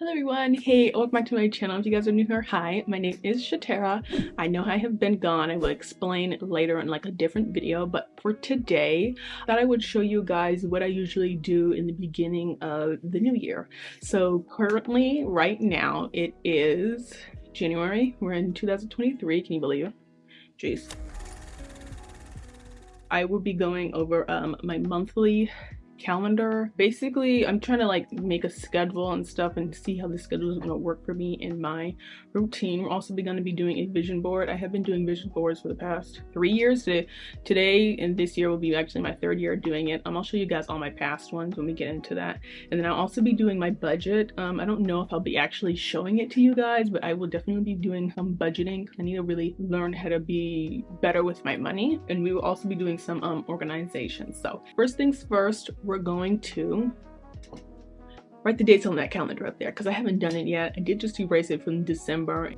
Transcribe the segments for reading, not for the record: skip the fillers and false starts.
Hello everyone, hey, welcome back to my channel. If you guys are new here, hi, my name is Shatara. I know I have been gone. I will explain later in like a different video, but for today, I thought I would show you guys what I usually do in the beginning of the new year. So currently, right now, it is January. We're in 2023, can you believe it? Jeez. I will be going over my monthly calendar. Basically, I'm trying to like make a schedule and stuff and see how the schedule is going to work for me in my routine. We're also going to be doing a vision board. I have been doing vision boards for the past 3 years. Today and this year will be actually my third year doing it. I'll show you guys all my past ones when we get into that. And then I'll also be doing my budget. I don't know if I'll be actually showing it to you guys, but I will definitely be doing some budgeting. I need to really learn how to be better with my money, and we will also be doing some organization. So first things first, we're going to write the dates on that calendar up there because I haven't done it yet. I did just erase it from December.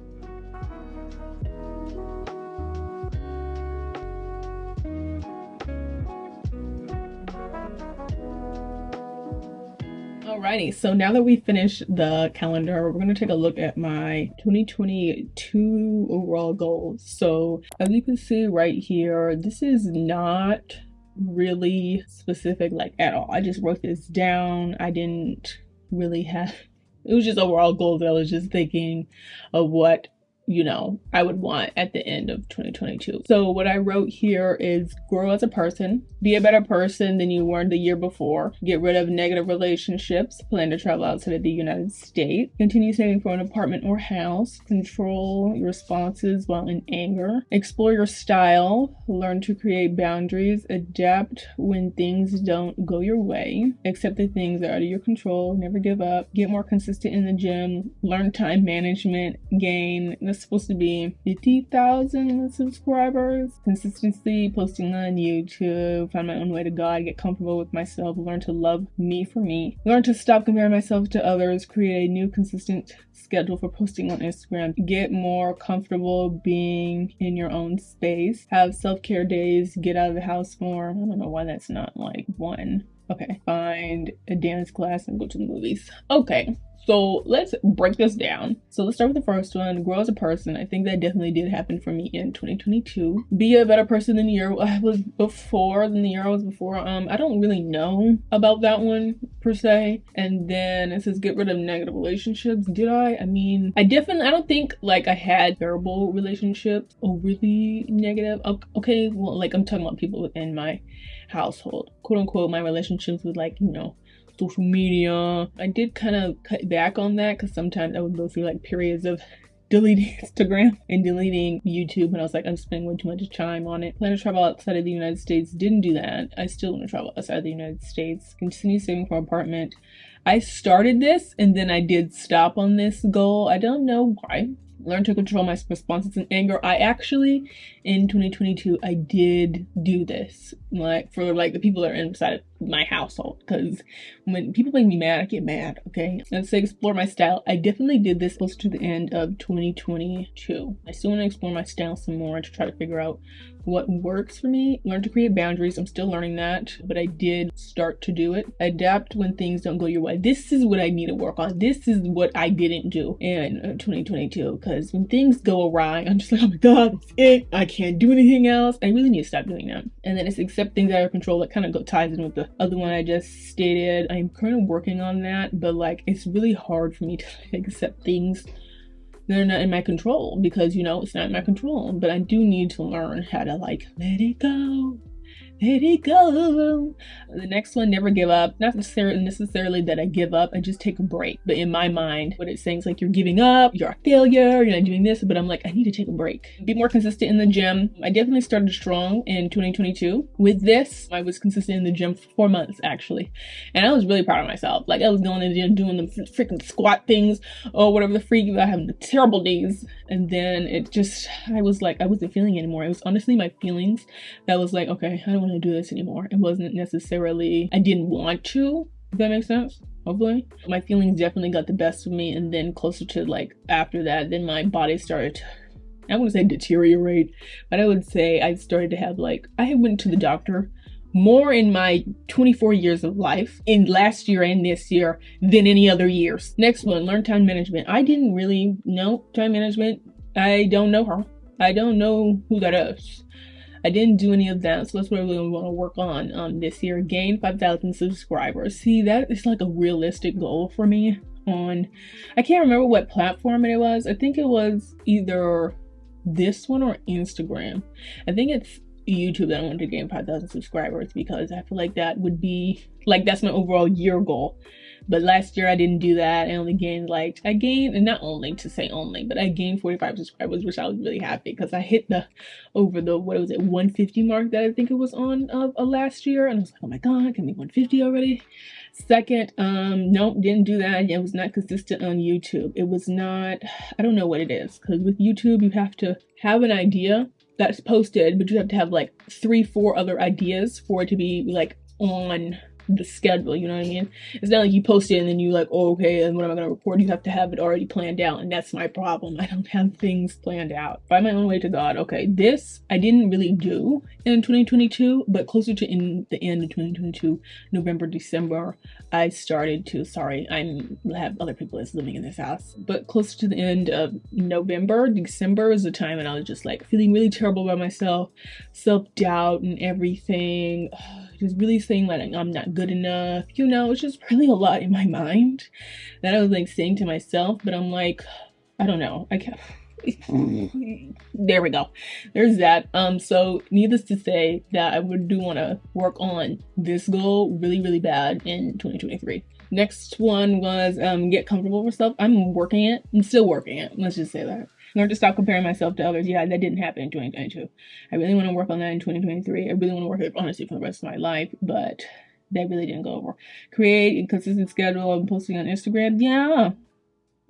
Alrighty, so now that we finished the calendar, we're going to take a look at my 2022 overall goals. So as you can see right here, this is not really specific like at all. I just wrote this down. I didn't really have, it was just overall goals that I was just thinking of what I would want at the end of 2022. So what I wrote here is grow as a person, be a better person than you were the year before, get rid of negative relationships, plan to travel outside of the United States, continue saving for an apartment or house, control your responses while in anger, explore your style, learn to create boundaries, adapt when things don't go your way, accept the things that are out of your control, never give up, get more consistent in the gym, learn time management, gain supposed to be 50,000 subscribers, consistency, posting on YouTube, find my own way to God, get comfortable with myself, learn to love me for me, learn to stop comparing myself to others, create a new consistent schedule for posting on Instagram, get more comfortable being in your own space, have self-care days, get out of the house more. I don't know why that's not like one. Okay, find a dance class and go to the movies. Okay. So let's break this down. So let's start with the first one, grow as a person. I think that definitely did happen for me in 2022. Be a better person than the year I was before, I don't really know about that one per se. And then it says get rid of negative relationships. Did I? I mean, I don't think like I had terrible relationships or really negative. Okay, well, like I'm talking about people within my household, quote unquote, my relationships with like, social media. I did kind of cut back on that because sometimes I would go through like periods of deleting Instagram and deleting YouTube when I was like, I'm spending way too much time on it. Plan to travel outside of the United States. Didn't do that. I still want to travel outside of the United States. Continue saving for an apartment. I started this and then I did stop on this goal. I don't know why. Learn to control my responses and anger. I actually, in 2022, I did do this, like for like the people that are inside of my household, because when people make me mad, I get mad. Okay, let's say explore my style. I definitely did this close to the end of 2022. I still want to explore my style some more to try to figure out what works for me. Learn to create boundaries. I'm still learning that, but I did start to do it. Adapt when things don't go your way. This is what I need to work on. This is what I didn't do in 2022, because when things go awry, I'm just like, oh my god, that's it. I can't do anything else. I really need to stop doing that. And then it's accept things out of control. That kind of ties in with the other one I just stated. I'm currently working on that, but like it's really hard for me to accept things that are not in my control because it's not in my control. But I do need to learn how to like let it go. Let it go. The next one, never give up. Not necessarily that I give up, I just take a break. But in my mind, what it's saying is like you're giving up, you're a failure, you're not doing this. But I'm like, I need to take a break. Be more consistent in the gym. I definitely started strong in 2022. With this, I was consistent in the gym for 4 months actually. And I was really proud of myself. Like I was going in the gym doing the freaking squat things or whatever the freak, I having the terrible days. And then I was like, I wasn't feeling it anymore. It was honestly my feelings that was like, okay, I don't want to do this anymore. It wasn't necessarily, I didn't want to, if that makes sense. Hopefully. My feelings definitely got the best of me, and then closer to like after that, then my body started to, I wouldn't say deteriorate, but I would say I started to have like, I went to the doctor more in my 24 years of life, in last year and this year, than any other years. Next one, learn time management. I didn't really know time management. I don't know her. I don't know who that is. I didn't do any of that, so that's what I really want to work on this year. Gain 5,000 subscribers. See, that is like a realistic goal for me. I can't remember what platform it was. I think it was either this one or Instagram. I think it's YouTube that I want to gain 5,000 subscribers, because I feel like that would be like, that's my overall year goal. But last year I didn't do that. I only gained and not only to say only, but I gained 45 subscribers, which I was really happy because I hit over the 150 mark that I think it was on last year, and I was like, oh my god, can be 150 already. Second, nope, didn't do that. It was not consistent on YouTube. It was not, I don't know what it is, because with YouTube you have to have an idea that's posted, but you have to have like 3-4 other ideas for it to be like on the schedule, you know what I mean? It's not like you post it and then you like, oh, okay, and what am I going to record? You have to have it already planned out, and that's my problem. I don't have things planned out. Find my own way to God. Okay, this I didn't really do in 2022, but closer to in the end of 2022, November, December, I started to, I have other people that's living in this house, but closer to the end of November, December is the time when I was just like feeling really terrible about myself, self-doubt and everything. Just really saying like I'm not good enough, you know. It's just really a lot in my mind that I was like saying to myself, but I'm like, I don't know, I can't. There we go, there's that. So needless to say that I do want to work on this goal really bad in 2023. Next one was get comfortable with stuff. I'm still working it, let's just say that. Learn to stop comparing myself to others. Yeah, that didn't happen in 2022. I really want to work on that in 2023. I really want to work it honestly for the rest of my life, but that really didn't go over. Create a consistent schedule of posting on Instagram. Yeah.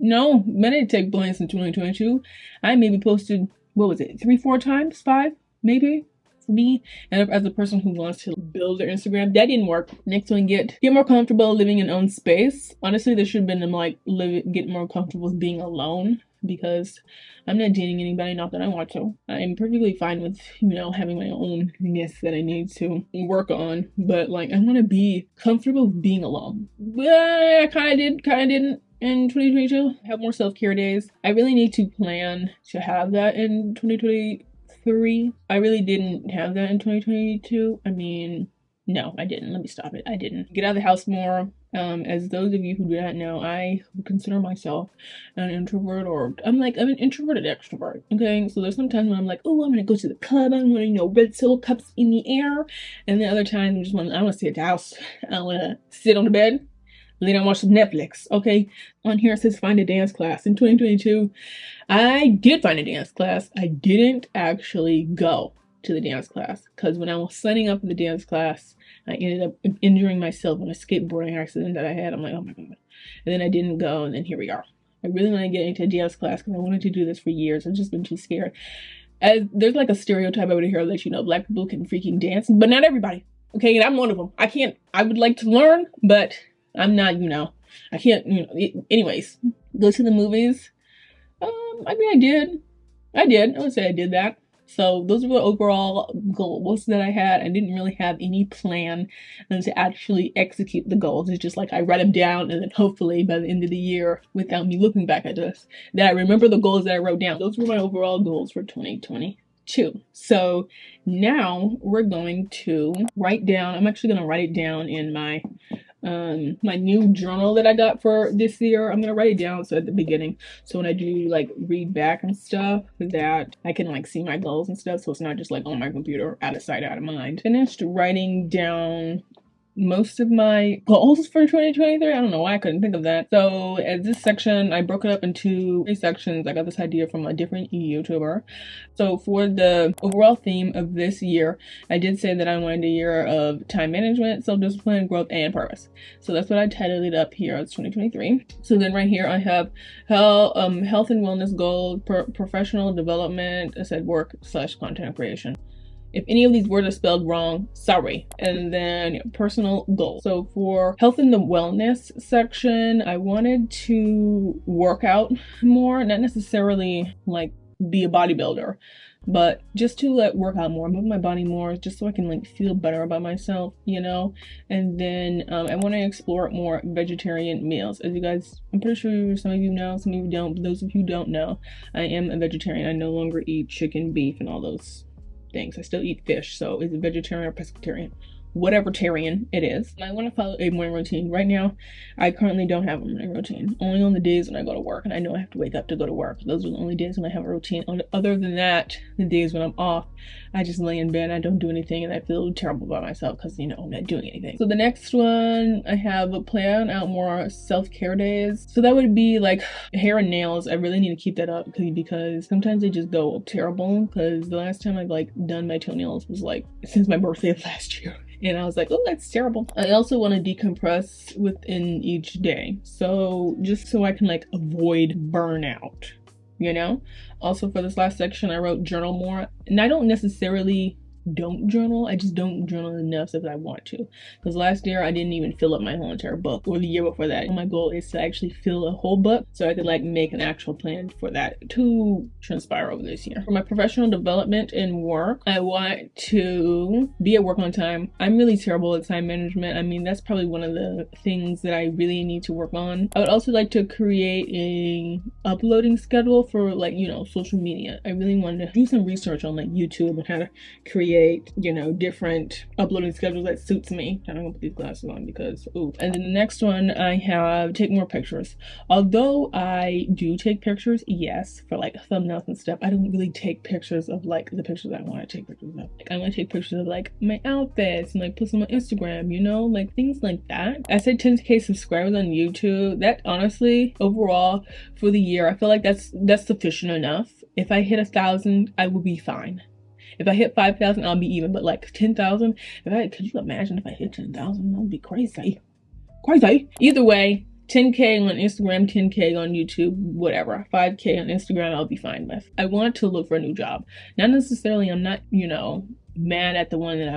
No, that didn't take place in 2022. I maybe posted, 3-4 times? 5? Maybe? For me, and as a person who wants to build their Instagram, that didn't work. Next one, get more comfortable living in own space. Honestly, this should have been get more comfortable with being alone, because I'm not dating anybody, not that I want to. I'm perfectly fine with, having my own-ness that I need to work on, but like, I want to be comfortable with being alone. I kind of didn't in 2022. Have more self-care days. I really need to plan to have that in 2023. I really didn't have that in 2022. I mean, no, I didn't. Let me stop it. I didn't. Get out of the house more. As those of you who do not know, I would consider myself an introvert, or I'm an introverted extrovert. Okay, so there's some times when I'm like, oh, I'm gonna go to the club, I want to, red solo cups in the air, and the other times I want to stay at the house. I want to sit on the bed, lay down, watch some Netflix. Okay, on here it says find a dance class. In 2022, I did find a dance class. I didn't actually go to the dance class, because when I was signing up for the dance class, I ended up injuring myself in a skateboarding accident that I had. I'm like, oh my god. And then I didn't go, and then here we are. I really want to get into a dance class because I wanted to do this for years. I've just been too scared. There's like a stereotype over here that, black people can freaking dance, but not everybody. Okay, and I'm one of them. I would like to learn, but I'm not, I can't, anyways. Go to the movies. I did. I would say I did that. So those were the overall goals that I had. I didn't really have any plan to actually execute the goals. It's just like I write them down, and then hopefully by the end of the year, without me looking back at this, that I remember the goals that I wrote down. Those were my overall goals for 2022. So now we're going to write down, I'm actually going to write it down in my new journal that I got for this year. I'm gonna write it down so at the beginning, so when I do read back and stuff, that I can see my goals and stuff, so it's not just on my computer, out of sight, out of mind. Finished writing down most of my goals for 2023. I don't know why I couldn't think of that. So as this section, I broke it up into 3 sections. I got this idea from a different YouTuber. So for the overall theme of this year, I did say that I wanted a year of time management, self-discipline, growth, and purpose. So that's what I titled it up here as 2023. So then right here I have health and wellness goals, professional development, I said work/content creation. If any of these words are spelled wrong, sorry. And then personal goals. So for health and the wellness section, I wanted to work out more, not necessarily be a bodybuilder. but just to like work out more, move my body more, just so I can like feel better about myself, you know. And then I want to explore more vegetarian meals. As you guys, I'm pretty sure some of you know, some of you don't, but those of you who don't know, I am a vegetarian. I no longer eat chicken, beef, and all those things. I still eat fish. So is it vegetarian or pescatarian? Whatever tarian it is. I want to follow a morning routine. Right now, I currently don't have a morning routine. Only on the days when I go to work, and I know I have to wake up to go to work. Those are the only days when I have a routine. Other than that, the days when I'm off, I just lay in bed, I don't do anything, and I feel terrible about myself because, you know, I'm not doing anything. So the next one, I have a plan out more self-care days. So that would be like hair and nails. I really need to keep that up because sometimes they just go terrible, because the last time I've like done my toenails was like since my birthday of last year. And I was like, oh, that's terrible. I also want to decompress within each day. So just so I can like avoid burnout, you know? Also for this last section, I wrote journal more. And I don't necessarily don't journal. I just don't journal enough as I want to. Because last year I didn't even fill up my whole entire book, or the year before that. My goal is to actually fill a whole book so I could like make an actual plan for that to transpire over this year. For my professional development and work, I want to be at work on time. I'm really terrible at time management. I mean, that's probably one of the things that I really need to work on. I would also like to create a uploading schedule for like, you know, social media. I really wanted to do some research on like YouTube and how to create, you know, different uploading schedules that suits me. I'm gonna put these glasses on because ooh. And then the next one, I have take more pictures. Although I do take pictures, yes, for like thumbnails and stuff, I don't really take pictures of like the pictures I want to take pictures of. Like, I want to take pictures of like my outfits and like put them on Instagram, you know, like things like that. I said 10K subscribers on YouTube. That honestly, overall for the year, I feel like that's sufficient enough. If I hit 1,000, I will be fine. If I hit 5,000, I'll be even. But like 10,000, could you imagine if I hit 10,000? That would be crazy. Crazy. Either way, 10K on Instagram, 10K on YouTube, whatever. 5K on Instagram, I'll be fine with. I want to look for a new job. Not necessarily, I'm not, you know, mad at the one that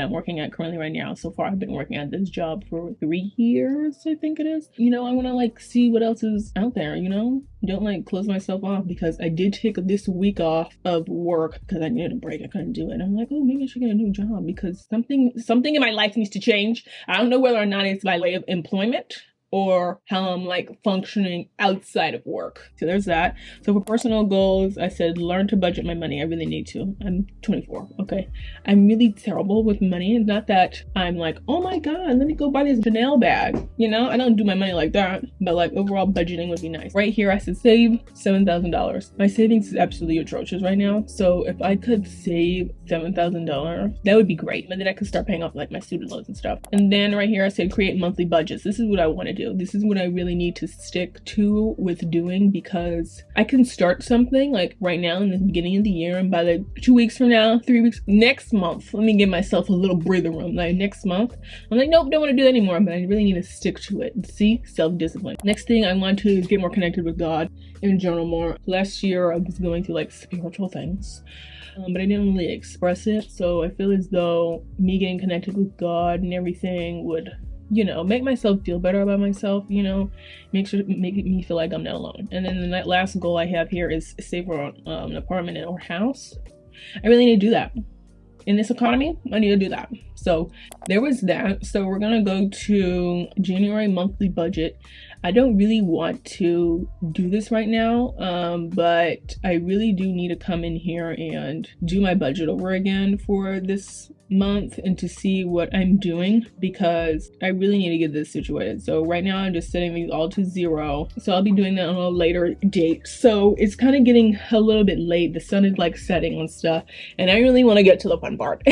I'm working at currently right now. So far, I've been working at this job for 3 years, I think it is. You know, I want to like see what else is out there, you know? Don't like close myself off, because I did take this week off of work because I needed a break. I couldn't do it. And I'm like, oh, maybe I should get a new job because something in my life needs to change. I don't know whether or not it's by way of employment or how I'm like functioning outside of work. So there's that. So for personal goals, I said learn to budget my money. I really need to. I'm 24, okay? I'm really terrible with money. It's not that I'm like, oh my god, let me go buy this Chanel bag. You know, I don't do my money like that, but like overall budgeting would be nice. Right here, I said save $7,000. My savings is absolutely atrocious right now. So if I could save $7,000, that would be great. And then I could start paying off like my student loans and stuff. And then right here, I said create monthly budgets. This is what I want to do. This is what I really need to stick to with doing, because I can start something like right now in the beginning of the year, and by the 2 weeks from now, 3 weeks, next month, let me give myself a little breather room. Like next month, I'm like, nope, don't want to do that anymore, but I really need to stick to it. See, self-discipline. Next thing, I want to get more connected with God and journal more. Last year, I was going through like spiritual things. But I didn't really express it. So I feel as though me getting connected with God and everything would, you know, make myself feel better about myself, you know, make me feel like I'm not alone. And then the last goal I have here is save for an apartment or house. I really need to do that. In this economy, I need to do that. So there was that. So we're gonna go to January monthly budget. I don't really want to do this right now, but I really do need to come in here and do my budget over again for this month and to see what I'm doing, because I really need to get this situated. So right now I'm just setting these all to 0. So I'll be doing that on a later date. So it's kind of getting a little bit late. The sun is like setting and stuff, and I really want to get to the fun part.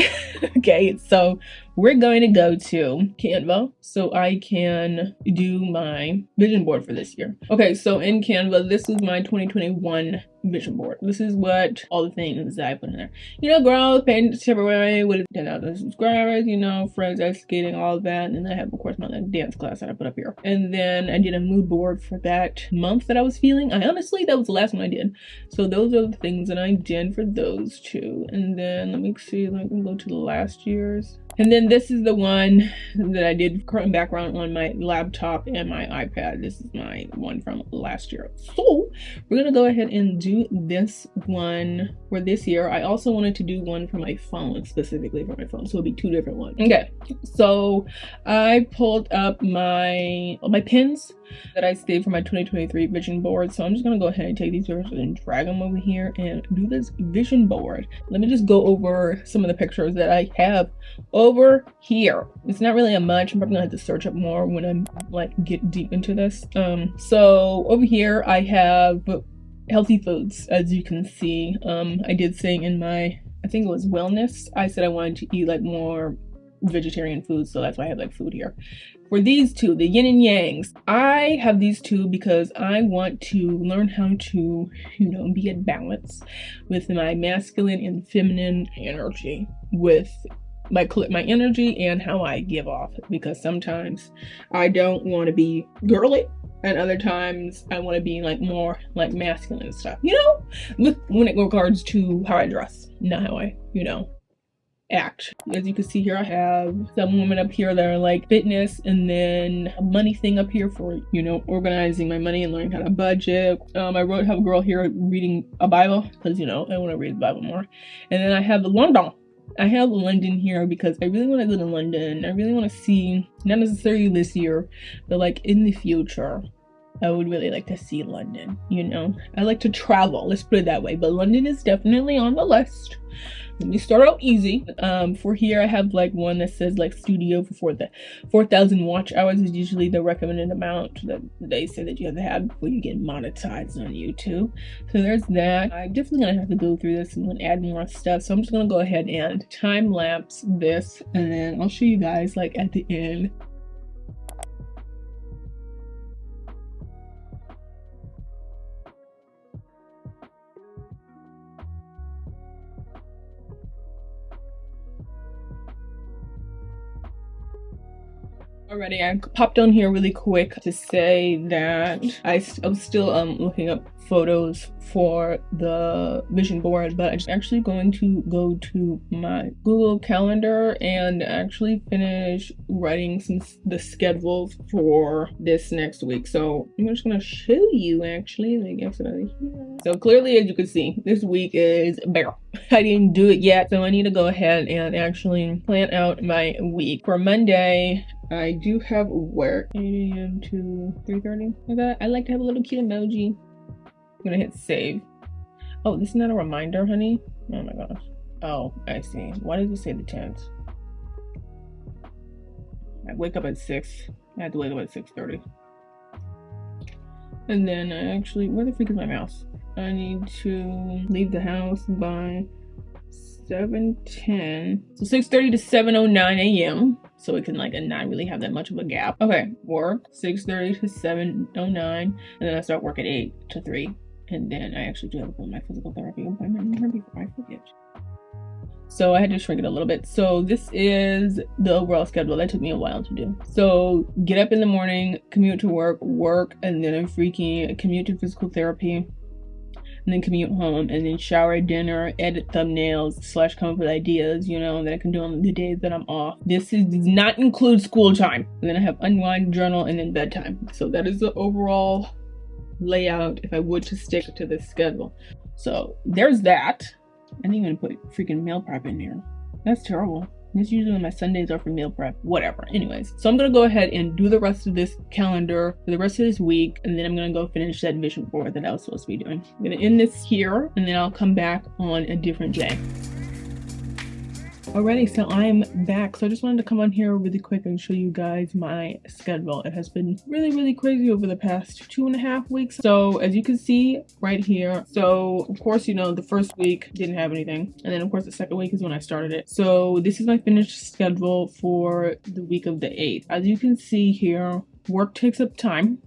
Okay, so we're going to go to Canva so I can do my vision board for this year. Okay, so in Canva, this is my 2021 vision board. This is what all the things that I put in there. You know, growth, paint February with 10,000 subscribers, you know, friends, ice skating, all of that. And then I have, of course, my dance class that I put up here. And then I did a mood board for that month that I was feeling. Honestly, that was the last one I did. So those are the things that I did for those two. And then let me see, let me go to the last year's. And then this is the one that I did current background on my laptop and my iPad. This is my one from last year. So we're gonna go ahead and do this one for this year. I also wanted to do one for my phone, specifically for my phone, so it'll be two different ones. Okay, so I pulled up my pins that I saved for my 2023 vision board. So I'm just gonna go ahead and take these pictures and drag them over here and do this vision board. Let me just go over some of the pictures that I have over here. It's not really a much. I'm probably gonna have to search up more when I'm like get deep into this. So over here I have healthy foods, as you can see. I did say in my, I think it was wellness, I said I wanted to eat like more vegetarian food, so that's why I have like food here. For these two, the yin and yangs, I have these two because I want to learn how to, you know, be in balance with my masculine and feminine energy, with my energy and how I give off, because sometimes I don't want to be girly and other times I want to be like more like masculine and stuff, you know, when it regards to how I dress, not how I, you know, act. As you can see here, I have some women up here that are like fitness, and then a money thing up here for, you know, organizing my money and learning how to budget. I have a girl here reading a Bible because, you know, I want to read the Bible more. And then I have the London. I have London here because I really want to go to London. I really want to see, not necessarily this year, but like in the future, I would really like to see London, you know. I like to travel, let's put it that way, but London is definitely on the list. Let me start out easy. For here I have like one that says like studio for 4,000 watch hours is usually the recommended amount that they say that you have to have before you get monetized on YouTube. So there's that. I'm definitely gonna have to go through this and add more stuff. So I'm just gonna go ahead and time lapse this, and then I'll show you guys like at the end. Alrighty, I popped on here really quick to say that I'm still looking up photos for the vision board, but I'm actually going to go to my Google Calendar and actually finish writing the schedules for this next week. So I'm just gonna show you actually, like, exit out of here. So clearly, as you can see, this week is bare. I didn't do it yet, so I need to go ahead and actually plan out my week. For Monday, I do have work 8 a.m. to 3:30. I like to have a little cute emoji. I'm gonna hit save. Oh, this is not a reminder, honey. Oh my gosh. Oh, I see. Why does it say the 10th? I wake up at 6. I have to wake up at 6:30. And then I actually, where the freak is my mouse? I need to leave the house by 7:10. So 6:30 to 7:09 a.m. So it can like not really have that much of a gap. Okay, work 6:30 to 7:09, and then I start work at 8 to 3. And then I actually do have to put my physical therapy appointment in here before I forget. So I had to shrink it a little bit. So this is the overall schedule. That took me a while to do. So get up in the morning, commute to work, and then I freaking commute to physical therapy, and then commute home, and then shower, dinner, edit thumbnails / come up with ideas, you know, that I can do on the days that I'm off. This does not include school time. And then I have unwind, journal, and then bedtime. So that is the overall layout if I would to stick to this schedule. So there's that. I didn't even put freaking meal prep in there. That's terrible. That's usually when my Sundays are for meal prep. Whatever. Anyways, so I'm gonna go ahead and do the rest of this calendar for the rest of this week, and then I'm gonna go finish that vision board that I was supposed to be doing. I'm gonna end this here, and then I'll come back on a different day. Alrighty, so I'm back. So I just wanted to come on here really quick and show you guys my schedule. It has been really crazy over the past 2.5 weeks. So as you can see right here, so of course, you know, the first week didn't have anything, and then of course the second week is when I started it. So this is my finished schedule for the week of the 8th. As you can see here, work takes up time.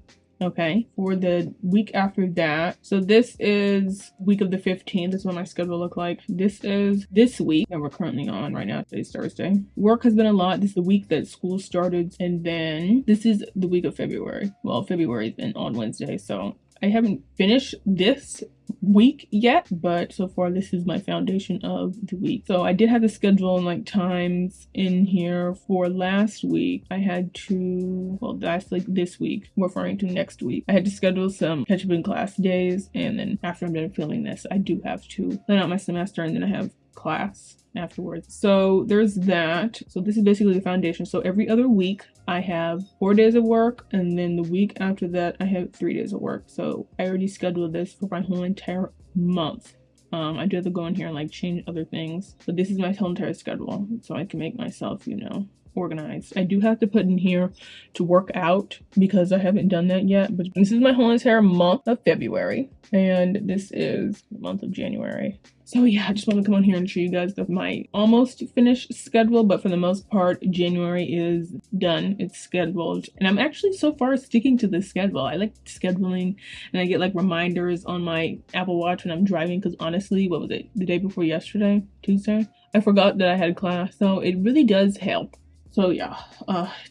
Okay, for the week after that, so this is week of the 15th. This is what my schedule look like. This is this week that we're currently on right now. Today's Thursday. Work has been a lot. This is the week that school started, and then this is the week of February. Well, February's been on Wednesday, so I haven't finished this week yet, but so far this is my foundation of the week. So I did have to schedule like times in here for last week. I had to, well, that's like this week, referring to next week. I had to schedule some catch up in class days, and then after I'm done filming this, I do have to plan out my semester, and then I have class afterwards. So there's that. So this is basically the foundation. So every other week I have 4 days of work, and then the week after that I have 3 days of work. So I already scheduled this for my whole entire month. I do have to go in here and like change other things, but this is my whole entire schedule, so I can make myself, you know, organized. I do have to put in here to work out because I haven't done that yet, but this is my whole entire month of February, and this is the month of January. So yeah, I just want to come on here and show you guys my almost finished schedule, but for the most part, January is done. It's scheduled, and I'm actually so far sticking to the schedule. I like scheduling, and I get like reminders on my Apple Watch when I'm driving, because honestly, what was it, the day before yesterday, Tuesday? I forgot that I had class, so it really does help. So yeah,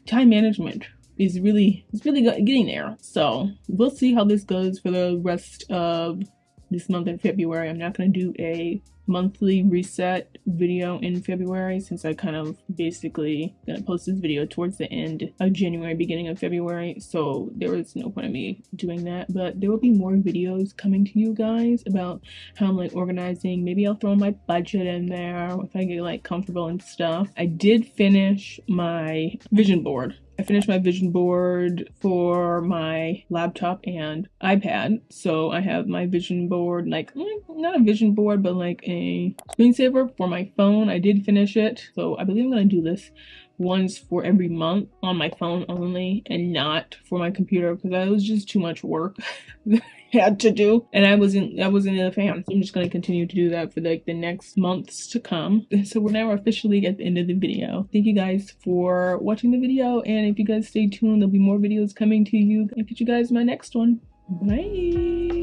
time management is really getting there. So we'll see how this goes for the rest of this month in February. I'm not going to do a monthly reset video in February, since I kind of basically gonna post this video towards the end of January, beginning of February, so there was no point in me doing that. But there will be more videos coming to you guys about how I'm like organizing. Maybe I'll throw my budget in there if I get like comfortable and stuff. I did finish my vision board. I finished my vision board for my laptop and iPad. So I have my vision board, like not a vision board, but like a screensaver for my phone. I did finish it. So I believe I'm gonna do this once for every month on my phone only, and not for my computer, because that was just too much work that I had to do, and I wasn't a fan. So I'm just gonna continue to do that for like the next months to come. So we're now officially at the end of the video. Thank you guys for watching the video, and if you guys stay tuned, there'll be more videos coming to you. I'll catch you guys in my next one. Bye.